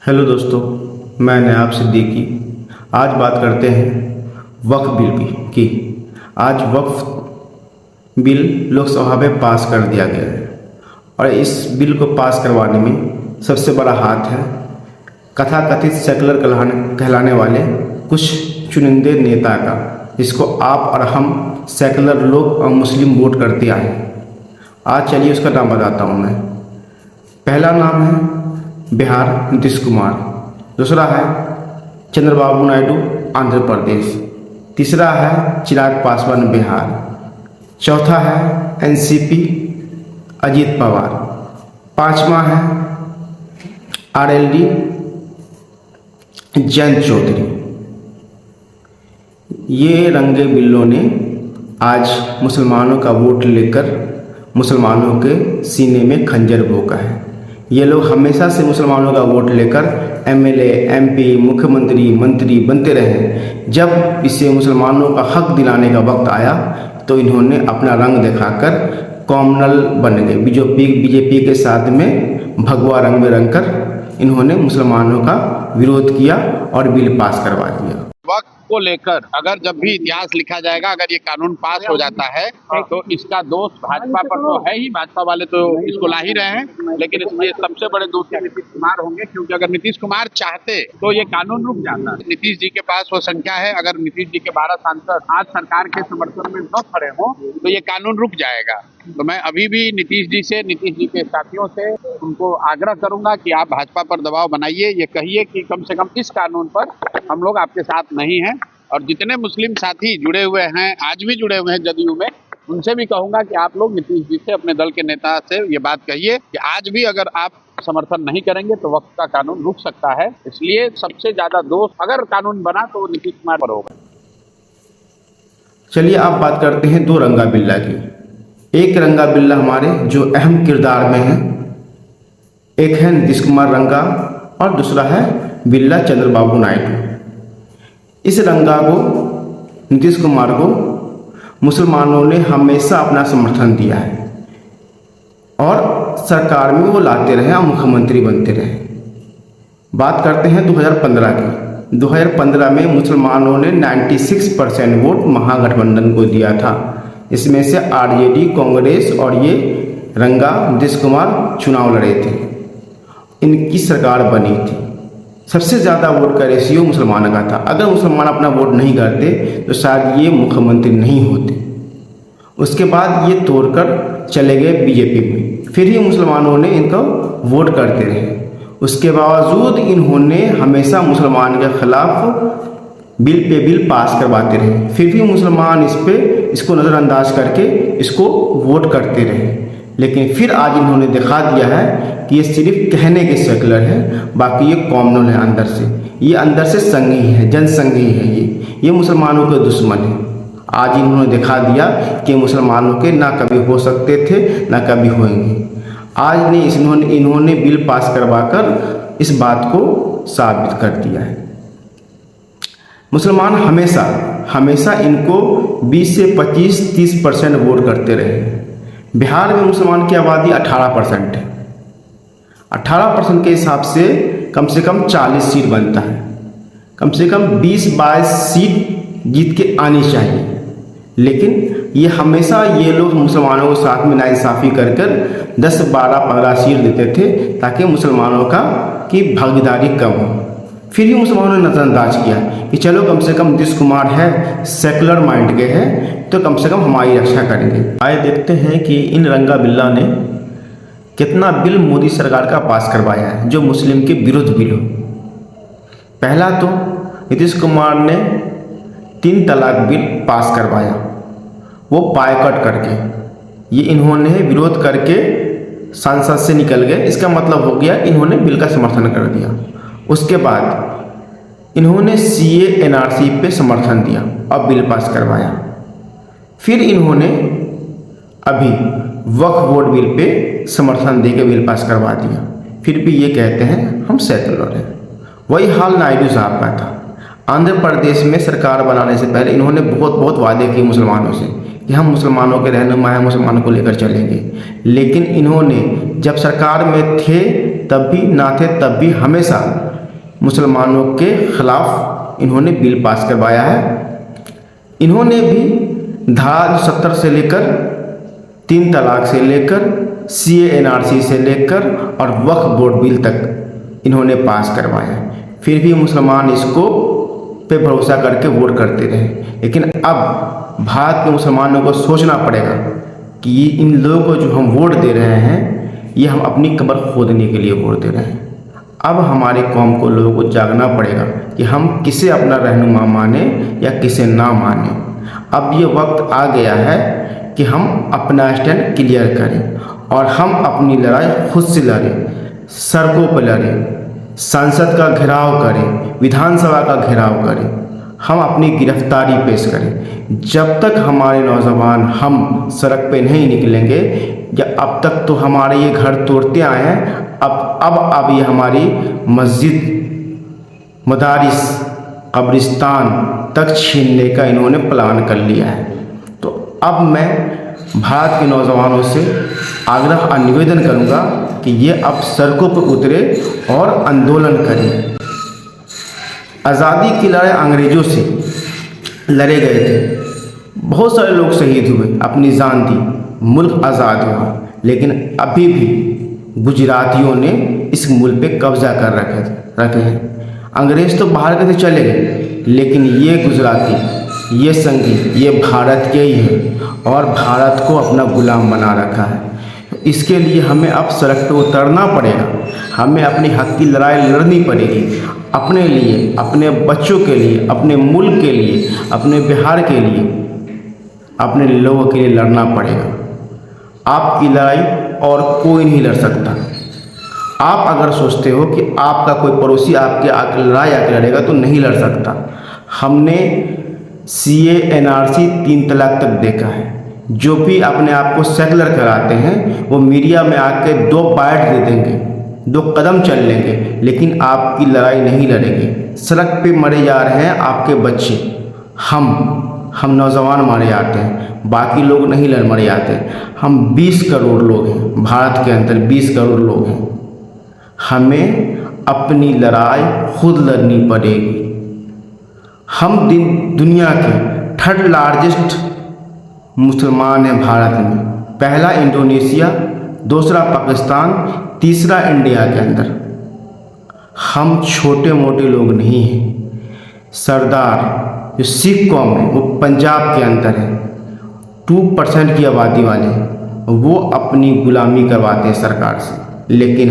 Hello दोस्तों, मैं नयाब सिद्दीकी। आज बात करते हैं वक्फ बिल की। आज वक्फ बिल लोकसभा में पास कर दिया गया है और इस बिल को पास करवाने में सबसे बड़ा हाथ है कथाकथित सेकुलर कहलाने वाले कुछ चुनिंदे नेता का, जिसको आप और हम सेकुलर लोग और मुस्लिम वोट करते आए। आज चलिए उसका नाम बताता हूँ मैं। पहला नाम है बिहार नीतीश कुमार, दूसरा है चंद्रबाबू नायडू आंध्र प्रदेश, तीसरा है चिराग पासवान बिहार, चौथा है एनसीपी अजीत पवार, पांचवा है आरएलडी जयंत चौधरी। ये रंगे बिल्लों ने आज मुसलमानों का वोट लेकर मुसलमानों के सीने में खंजर भोंका है। ये लोग हमेशा से मुसलमानों का वोट लेकर एमएलए, एमपी, मुख्यमंत्री, मंत्री बनते रहे। जब इसे मुसलमानों का हक दिलाने का वक्त आया तो इन्होंने अपना रंग दिखाकर कॉमनल बन गए। बीजेपी के साथ में भगवा रंग में रंग कर इन्होंने मुसलमानों का विरोध किया और बिल पास करवा दिया। वक्त को लेकर अगर जब भी इतिहास लिखा जाएगा, अगर ये कानून पास हो जाता है तो इसका दोष भाजपा पर तो है ही। भाजपा वाले तो इसको ला ही रहे हैं, लेकिन इसमें सबसे बड़े दोषी नीतीश कुमार होंगे, क्योंकि अगर नीतीश कुमार चाहते तो ये कानून रुक जाता। नीतीश जी के पास वो संख्या है, अगर नीतीश जी के 12 सांसद आज सरकार के समर्थन में न खड़े हों तो ये कानून रुक जाएगा। तो मैं अभी भी नीतीश जी के साथियों से उनको आग्रह करूंगा कि आप भाजपा पर दबाव बनाइए, ये कहिए कि कम से कम इस कानून पर हम लोग आपके साथ नहीं हैं। और जितने मुस्लिम साथी जुड़े हुए हैं, आज भी जुड़े हुए हैं जदयू में, उनसे भी कहूंगा कि आप लोग नीतीश जी से, अपने दल के नेता से ये बात कहिए कि आज भी अगर आप समर्थन नहीं करेंगे तो वक्त का कानून रुक सकता है। इसलिए सबसे ज्यादा दोष अगर कानून बना तो नीतीश कुमार पर होगा। चलिए आप बात करते हैं दो रंगा बिल्ला की। एक रंगा बिल्ला हमारे जो अहम किरदार में है, एक है नीतीश कुमार रंगा और दूसरा है बिल्ला चंद्रबाबू नायडू। इस रंगा को, नीतीश कुमार को, मुसलमानों ने हमेशा अपना समर्थन दिया है और सरकार में वो लाते रहे और मुख्यमंत्री बनते रहे। बात करते हैं 2015 की। 2015 में मुसलमानों ने 96% वोट महागठबंधन को दिया था। इसमें से आरजेडी, कांग्रेस और ये रंगा नीतीश कुमार चुनाव लड़े थे। इनकी सरकार बनी थी। सबसे ज़्यादा वोट का रेशियो मुसलमानों का था। अगर मुसलमान अपना वोट नहीं करते तो शायद ये मुख्यमंत्री नहीं होते। उसके बाद ये तोड़कर चले गए बीजेपी में, फिर ही मुसलमानों ने इनको वोट करते रहे। उसके बावजूद इन्होंने हमेशा मुसलमान के खिलाफ बिल पे बिल पास करवाते रहे, फिर भी मुसलमान इसको नज़रअंदाज करके इसको वोट करते रहे। लेकिन फिर आज इन्होंने दिखा दिया है कि ये सिर्फ कहने के सेकुलर है, बाकी ये कॉमनल है अंदर से। ये अंदर से संघी है, जनसंघी है। ये मुसलमानों के दुश्मन है। आज इन्होंने दिखा दिया कि मुसलमानों के ना कभी हो सकते थे ना कभी होंगे। आज ने इन्होंने बिल पास करवाकर इस बात को साबित कर दिया है। मुसलमान हमेशा इनको 20 से 25-30% वोट करते रहे। बिहार में मुसलमान की आबादी 18% है। 18% के हिसाब से कम 40 सीट बनता है। कम से कम 20-22 सीट जीत के आनी चाहिए। लेकिन ये हमेशा ये लोग मुसलमानों के साथ में नाइंसाफ़ी कर 10, 12, 15 सीट देते थे ताकि मुसलमानों की भागीदारी कम हो। फिर भी मुसलमानों ने नज़रअंदाज किया कि चलो कम से कम नीतीश कुमार है, सेकुलर माइंड के हैं, तो कम से कम हमारी रक्षा करेंगे। आइए देखते हैं कि इन रंगा बिल्ला ने कितना बिल मोदी सरकार का पास करवाया है जो मुस्लिम के विरुद्ध बिल हो। पहला तो नीतीश कुमार ने 3 तलाक बिल पास करवाया, वो बायकॉट करके। ये इन्होंने विरोध करके संसद से निकल गए। इसका मतलब हो गया इन्होंने बिल का समर्थन कर दिया। उसके बाद इन्होंने सीए एनआरसी पे समर्थन दिया और बिल पास करवाया। फिर इन्होंने अभी वक्फ बोर्ड बिल पे समर्थन देकर बिल पास करवा दिया। फिर भी ये कहते हैं हम सेकुलर हैं। वही हाल नायडू साहब का था। आंध्र प्रदेश में सरकार बनाने से पहले इन्होंने बहुत वादे किए मुसलमानों से कि हम मुसलमानों के रहनुमा हैं, मुसलमानों को लेकर चलेंगे। लेकिन इन्होंने जब सरकार में थे तब भी, ना थे तब भी, हमेशा मुसलमानों के ख़िलाफ़ इन्होंने बिल पास करवाया है। इन्होंने भी धारा 70 से लेकर 3 तलाक से लेकर CA NRC से लेकर और वक्फ बोर्ड बिल तक इन्होंने पास करवाया। फिर भी मुसलमान इसको पे भरोसा करके वोट करते रहे। लेकिन अब भारत के मुसलमानों को सोचना पड़ेगा कि ये इन लोगों को जो हम वोट दे रहे हैं, ये हम अपनी कब्र खोदने के लिए वोट दे रहे हैं। अब हमारे कौम को, लोगों को जागना पड़ेगा कि हम किसे अपना रहनुमा माने या किसे ना माने। अब ये वक्त आ गया है कि हम अपना स्टैंड क्लियर करें और हम अपनी लड़ाई खुद से लड़ें, सड़कों पर लड़ें, संसद का घेराव करें, विधानसभा का घेराव करें, हम अपनी गिरफ्तारी पेश करें। जब तक हमारे नौजवान हम सड़क पे नहीं निकलेंगे, या अब तक तो हमारे ये घर तोड़ते आए हैं, अब ये हमारी मस्जिद, मदारिस, कब्रिस्तान तक छीनने का इन्होंने प्लान कर लिया है। तो अब मैं भारत के नौजवानों से आग्रह और निवेदन करूंगा कि ये अब सड़कों पर उतरे और आंदोलन करें। आज़ादी की लड़ाई अंग्रेज़ों से लड़े गए थे, बहुत सारे लोग शहीद हुए, अपनी जान दी, मुल्क आज़ाद हुआ। लेकिन अभी भी गुजरातियों ने इस मुल्क पे कब्जा कर रखे हैं। अंग्रेज़ तो बाहर के थे, चले गए, लेकिन ये गुजराती, ये संगी, ये भारत के ही है और भारत को अपना गुलाम बना रखा है। इसके लिए हमें अब सड़क पे उतरना पड़ेगा, हमें अपनी हक की लड़ाई लड़नी पड़ेगी, अपने लिए, अपने बच्चों के लिए, अपने मुल्क के लिए, अपने बिहार के लिए, अपने लोगों के लिए लड़ना पड़ेगा। आपकी लड़ाई और कोई नहीं लड़ सकता। आप अगर सोचते हो कि आपका कोई पड़ोसी आपके आके लड़ाई आके लड़ेगा, तो नहीं लड़ सकता। हमने CA NRC 3 तलाक तक देखा है। जो भी अपने आप को सेकुलर कराते हैं, वो मीडिया में आके 2 बाइट दे देंगे, 2 कदम चल लेंगे, लेकिन आपकी लड़ाई नहीं लड़ेंगे। सड़क पे मरे जा रहे हैं आपके बच्चे, हम नौजवान मारे जाते हैं, बाकी लोग नहीं मरे जाते। हम 20 करोड़ लोग हैं भारत के अंदर, 20 करोड़ लोग हैं। हमें अपनी लड़ाई खुद लड़नी पड़ेगी। हम दुनिया के 3rd लार्जेस्ट मुसलमान हैं भारत में। पहला इंडोनेशिया, दूसरा पाकिस्तान, तीसरा इंडिया के अंदर। हम छोटे मोटे लोग नहीं हैं। सरदार जो सिख कौम है, वो पंजाब के अंदर है, 2% की आबादी वाले, वो अपनी गुलामी करवाते हैं सरकार से। लेकिन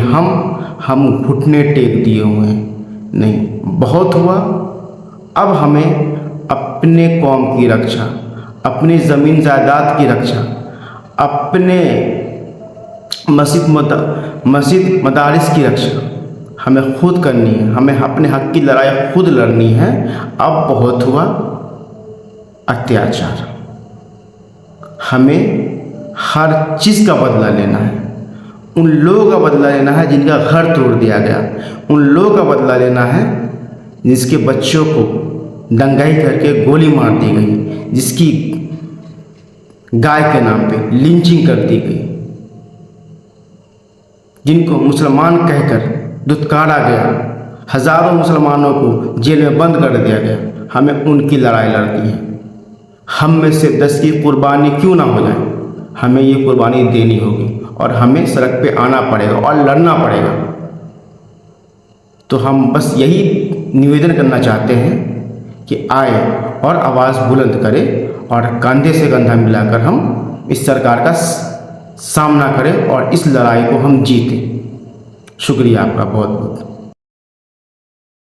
हम घुटने टेक दिए हुए हैं। नहीं, बहुत हुआ। अब हमें अपने कौम की रक्षा, अपनी ज़मीन जायदाद की रक्षा, अपने मस्जिद मदारिस की रक्षा हमें खुद करनी है। हमें अपने हक की लड़ाई खुद लड़नी है। अब बहुत हुआ अत्याचार, हमें हर चीज़ का बदला लेना है। उन लोगों का बदला लेना है जिनका घर तोड़ दिया गया, उन लोगों का बदला लेना है जिसके बच्चों को दंगाई करके गोली मार दी गई, जिसकी गाय के नाम पे लिंचिंग कर दी गई, जिनको मुसलमान कहकर दुत्कारा गया, हज़ारों मुसलमानों को जेल में बंद कर दिया गया। हमें उनकी लड़ाई लड़नी है। हम में से 10 की कुर्बानी क्यों ना हो जाए, हमें ये कुर्बानी देनी होगी और हमें सड़क पे आना पड़ेगा और लड़ना पड़ेगा। तो हम बस यही निवेदन करना चाहते हैं कि आए और आवाज़ बुलंद करें और कंधे से कंधा मिलाकर हम इस सरकार का सामना करें और इस लड़ाई को हम जीतें। शुक्रिया आपका बहुत बहुत।